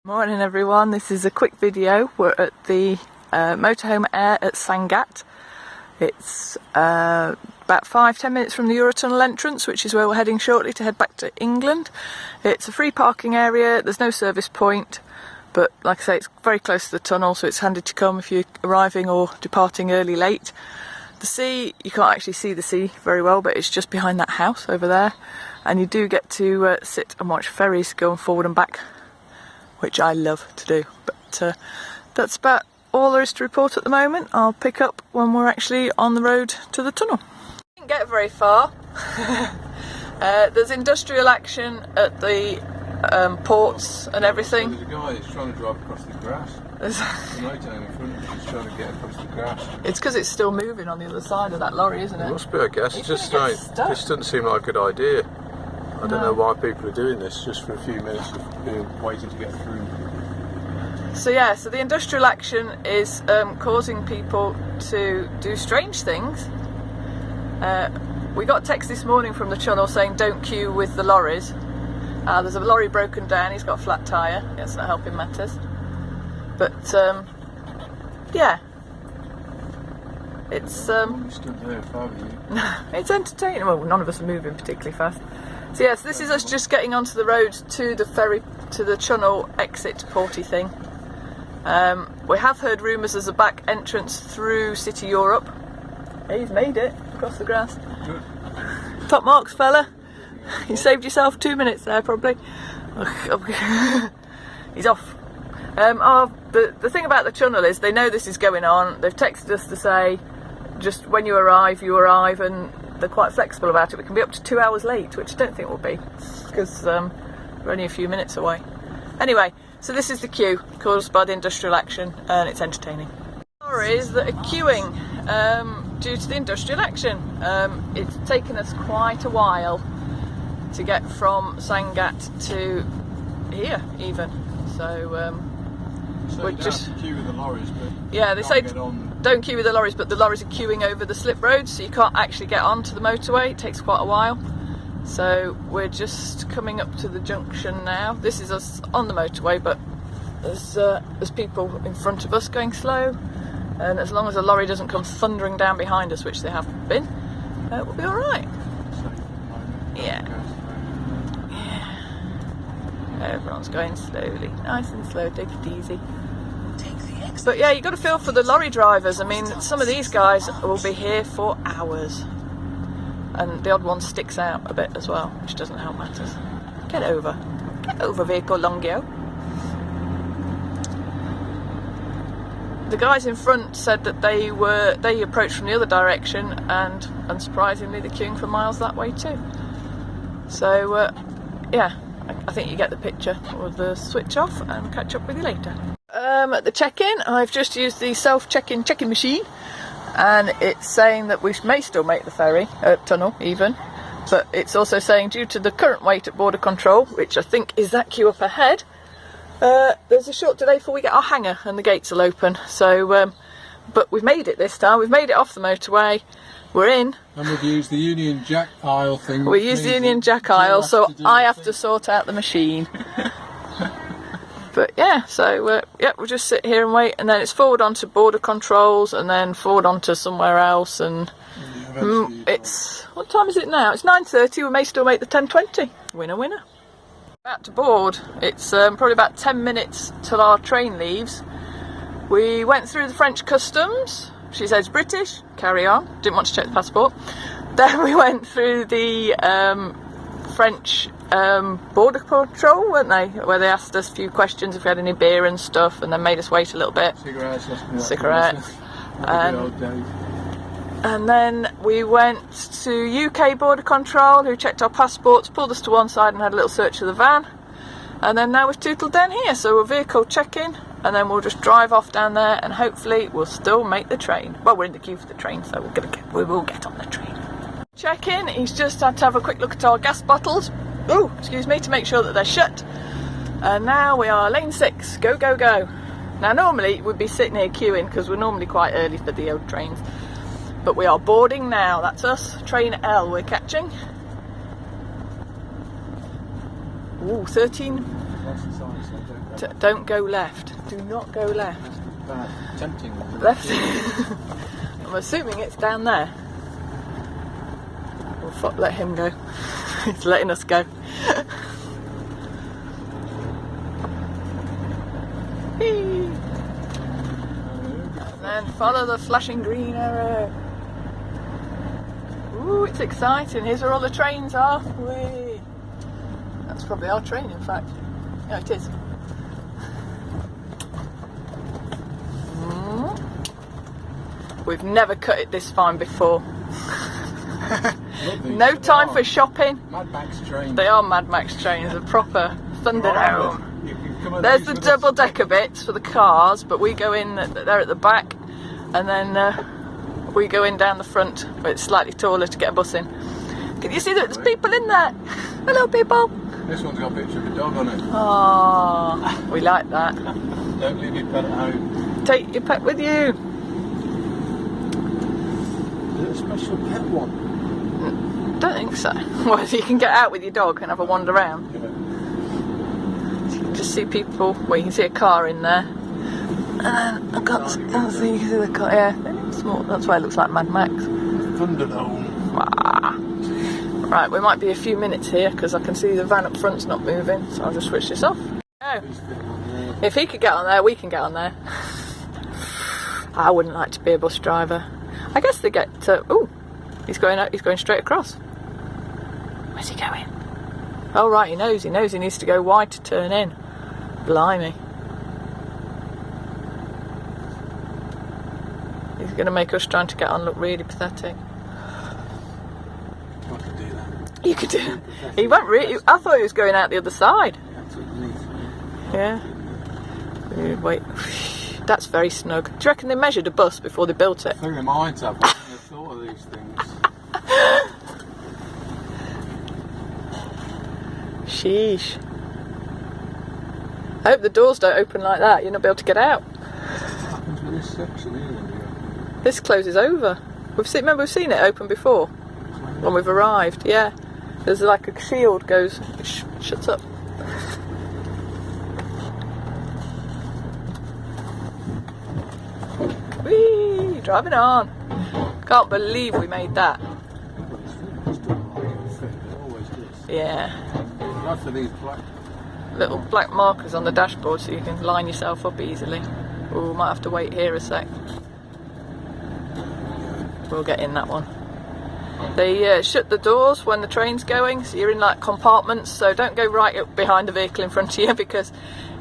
Morning everyone, this is a quick video. We're at the Motorhome Aire at Sangatte. It's about 5-10 minutes from the Eurotunnel entrance, which is where we're heading shortly to head back to England. It's a free parking area, there's no service point, but like I say, it's very close to the tunnel, so it's handy to come if you're arriving or departing early late. The sea, you can't actually see the sea very well, but it's just behind that house over there, and you do get to sit and watch ferries going forward and back, which I love to do. But that's about all there is to report at the moment. I'll pick up when we're actually on the road to the tunnel. Didn't get very far. There's industrial action at the ports and everything. There's a guy that's trying to drive across the grass. The motorhome in front of him is trying to get across the grass. It's because it's still moving on the other side of that lorry, isn't it? It must be, I guess. It's just strange. This doesn't seem like a good idea. I don't know why people are doing this, just for a few minutes of waiting to get through. So yeah, so the industrial action is causing people to do strange things. We got a text this morning from the tunnel saying don't queue with the lorries. There's a lorry broken down, he's got a flat tyre, that's not helping matters. But yeah, it's it's entertaining. Well, none of us are moving particularly fast. So yes, this is us just getting onto the road to the ferry, to the tunnel exit porty thing. We have heard rumours there's a back entrance through City Europe. Hey, he's made it across the grass. Good. Top marks, fella. You saved yourself 2 minutes there, probably. He's off. The thing about the tunnel is they know this is going on. They've texted us to say, just when you arrive, and they're quite flexible about it. We can be up to 2 hours late, which I don't think we'll be, because we're only a few minutes away. Anyway, so this is the queue caused by the industrial action, and it's entertaining. Lorries that are queuing due to the industrial action. It's taken us quite a while to get from Sangatte to here, even. So we're just queue with the lorries, but yeah, they say don't queue with the lorries, but the lorries are queuing over the slip roads, so you can't actually get onto the motorway. It takes quite a while. So we're just coming up to the junction now. This is us on the motorway, but there's people in front of us going slow, and as long as a lorry doesn't come thundering down behind us, which they have been, we'll be all right. Yeah. Everyone's going slowly, nice and slow, take it easy. But yeah, you've got to feel for the lorry drivers. I mean, some of these guys will be here for hours, and the odd one sticks out a bit as well, which doesn't help matters. Get over vehicle Longio. The guys in front said that they approached from the other direction, and unsurprisingly they're queuing for miles that way too. So yeah, I think you get the picture. We'll switch off and catch up with you later. At the check-in, I've just used the self-check-in check-in machine, and it's saying that we may still make the ferry, tunnel even, but it's also saying due to the current wait at border control, which I think is that queue up ahead, there's a short delay before we get our hangar and the gates will open. So, but we've made it this time. We've made it off the motorway. We're in. And we've used the Union Jack aisle thing. We used the Union Jack aisle, so I have to sort out the machine. But yeah, so yeah, we'll just sit here and wait, and then it's forward onto border controls, and then forward onto somewhere else, and it's, what time is it now? It's 9:30. We may still make the 10:20. Winner, winner. About to board. It's probably about 10 minutes till our train leaves. We went through the French customs. She says British, carry on. Didn't want to check the passport. Then we went through the French border patrol, weren't they? Where they asked us a few questions if we had any beer and stuff, and then made us wait a little bit. Cigarettes. And then we went to UK border control, who checked our passports, pulled us to one side and had a little search of the van. And then now we've tootled down here, so we'll vehicle check-in, and then we'll just drive off down there, and hopefully we'll still make the train. Well, we're in the queue for the train, so we will get on the train. Check-in, he's just had to have a quick look at our gas bottles. Oh, excuse me, to make sure that they're shut. And now we are lane 6, go, go, go. Now normally we'd be sitting here queuing, because we're normally quite early for the old trains. But we are boarding now, that's us, train L we're catching. Ooh, 13 That's the sign, so Don't go left. Do not go left. That's bad. Tempting. Left. I'm assuming it's down there. We'll let him go. He's letting us go. And then follow the flashing green arrow. Ooh, it's exciting. Here's where all the trains are. Whee! That's probably our train, in fact. Yeah, it is. We've never cut it this fine before. No time for shopping. Mad Max trains. They are Mad Max trains, a proper Thunderdome. There's the double decker bits for the cars, but we go in, they're at the back, and then we go in down the front where it's slightly taller to get a bus in. Can you see that there's people in there? Hello people! This one's got a picture of a dog on it. Oh, we like that. Don't leave your pet at home. Take your pet with you. Is it a special pet one? Don't think so. Well, you can get out with your dog and have a wander around. Yeah. So you can just see people. Well, you can see a car in there. And I can't see the car. Yeah, it's small. That's why it looks like Mad Max. Thunderdome. Ah. Right, we might be a few minutes here because I can see the van up front's not moving. So I'll just switch this off. Oh. If he could get on there, we can get on there. I wouldn't like to be a bus driver. I guess they get to. Oh, he's going out. He's going straight across. Where's he going? Oh right, he knows he needs to go wide to turn in. Blimey. He's going to make us trying to get on look really pathetic. I could do that. You could do. He won't really. I thought he was going out the other side. Yeah. Wait. That's very snug. Do you reckon they measured a bus before they built it? I think they might have. I haven't thought of these things. Sheesh. I hope the doors don't open like that. You'll not be able to get out. What happens with this section here? This closes over. Remember we've seen it open before when we've arrived. Yeah. There's like a shield goes. It shuts up. Whee! Driving on. Can't believe we made that. Yeah. Not for these Little black markers on the dashboard so you can line yourself up easily. Oh, might have to wait here a sec. We'll get in that one. They shut the doors when the train's going, so you're in like compartments, so don't go right up behind the vehicle in front of you because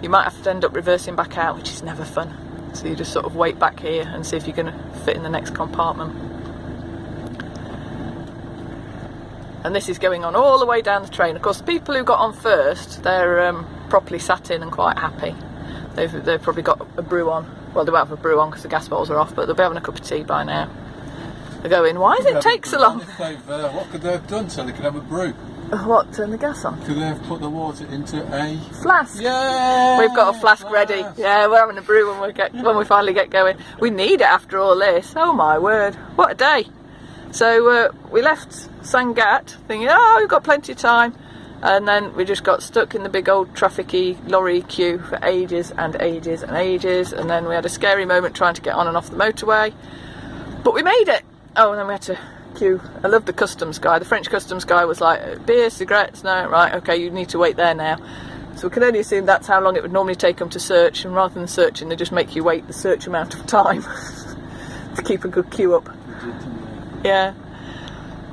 you might have to end up reversing back out, which is never fun. So you just sort of wait back here and see if you're going to fit in the next compartment. And this is going on all the way down the train. Of course, the people who got on first, they're properly sat in and quite happy. They've probably got a brew on. Well, they won't have a brew on because the gas bottles are off, but they'll be having a cup of tea by now. They're going, why does it take so long? What could they have done so they could have a brew? What, turn the gas on? Could they have put the water into a flask? Yeah, we've got a flask ready. Yeah, we're having a brew when we finally get going. We need it after all this. Oh my word, what a day! So we left Sangatte thinking, oh, we've got plenty of time, and then we just got stuck in the big old trafficy lorry queue for ages and ages and ages, and then we had a scary moment trying to get on and off the motorway, but we made it. Oh, and then we had to queue. I love the customs guy. The French customs guy was like, beer, cigarettes, no, right, okay, you need to wait there now. So we can only assume that's how long it would normally take them to search, and rather than searching, they just make you wait the search amount of time to keep a good queue up. Yeah,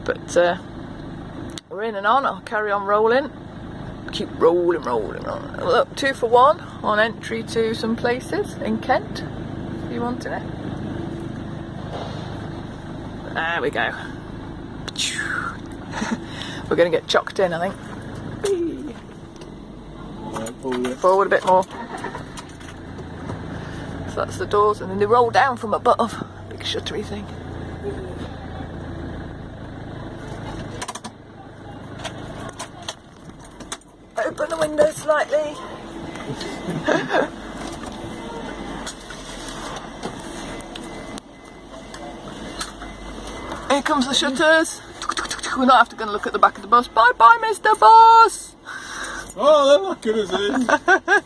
but we're in and on. I'll carry on rolling. Keep rolling. Look, 2 for 1 on entry to some places in Kent. If you wanted it. There we go. We're going to get chocked in, I think. Forward a bit more. So that's the doors, and then they roll down from above. Big shuttery thing. Open the window slightly. Here comes the shutters. We're not after going to look at the back of the bus. Bye bye, Mr. Boss. Oh, they're not good as this.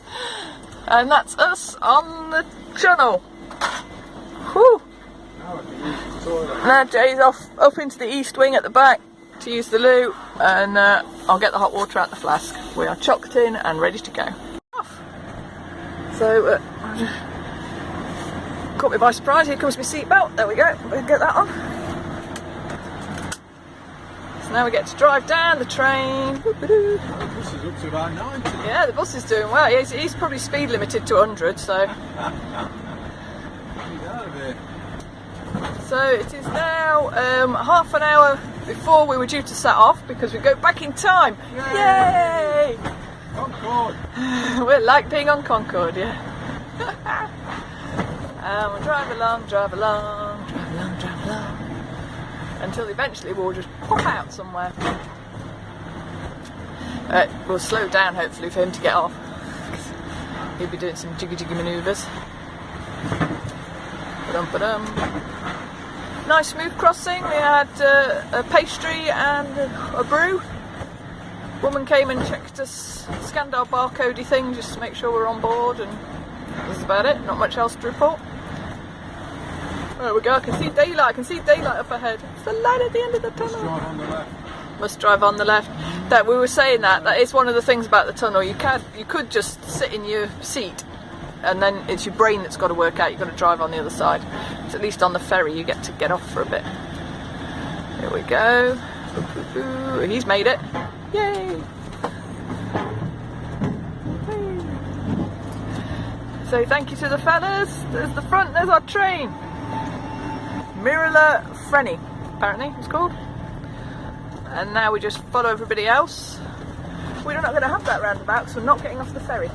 And that's us on the tunnel. Whew. Now I can use the toilet. Now Jay's off up into the east wing at the back to use the loo, and I'll get the hot water out the flask. We are chocked in and ready to go. So, caught me by surprise. Here comes my seatbelt. There we go. We'll get that on. So now we get to drive down the train. The bus is up to about 90. Yeah, the bus is doing well. He's probably speed limited to 100, so. Get out of here. So it is now half an hour before we were due to set off because we go back in time. Yay! Concord. We're like being on Concord, yeah. And we'll drive along, drive along, drive along, drive along, until eventually we'll just pop out somewhere. We'll slow down hopefully for him to get off. He'll be doing some jiggy jiggy manoeuvres. Ba-dum. Nice smooth crossing. We had a pastry and a brew. Woman came and checked us, scanned our barcodey thing just to make sure we're on board, and that's about it. Not much else to report. There we go. I can see daylight. Up ahead. It's the light at the end of the tunnel. Drive on the left. Must drive on the left. That we were saying that is one of the things about the tunnel. You could just sit in your seat, and then it's your brain that's got to work out. You've got to drive on the other side. So at least on the ferry you get to get off for a bit. Here we go. He's made it. Yay! So thank you to the fellas. There's the front, there's our train. Mirala Frenny, apparently it's called. And now we just follow everybody else. We're not going to have that roundabout because we're not getting off the ferry.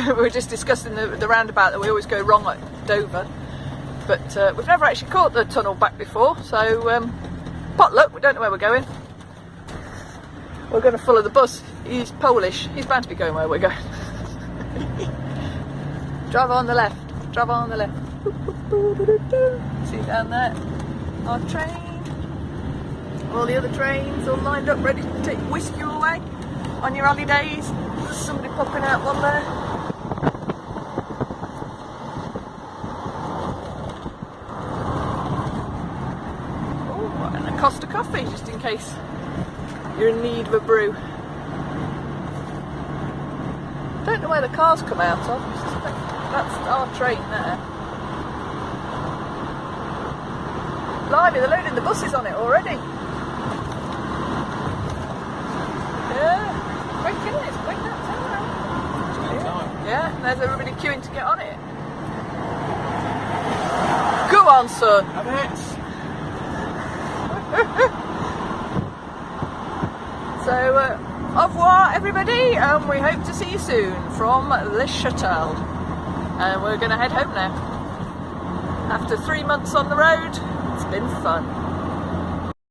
We were just discussing the roundabout that we always go wrong at Dover. But we've never actually caught the tunnel back before, so potluck, we don't know where we're going. We're going to follow the bus. He's Polish. He's bound to be going where we're going. Drive on the left. Drive on the left. See down there? Our train. All the other trains all lined up, ready to whisk you away on your holidays. There's somebody popping out one there. Oh, and a Costa coffee, just in case you're in need of a brew. Don't know where the cars come out of. That's our train there. Blimey, they're loading the buses on it already. Yeah, quick, isn't it? It's quick that time. Yeah, there's everybody queuing to get on it. Go on, son. Have it. So, au revoir everybody, and we hope to see you soon from Le Châtel. And we're going to head home now. After 3 months on the road, it's been fun.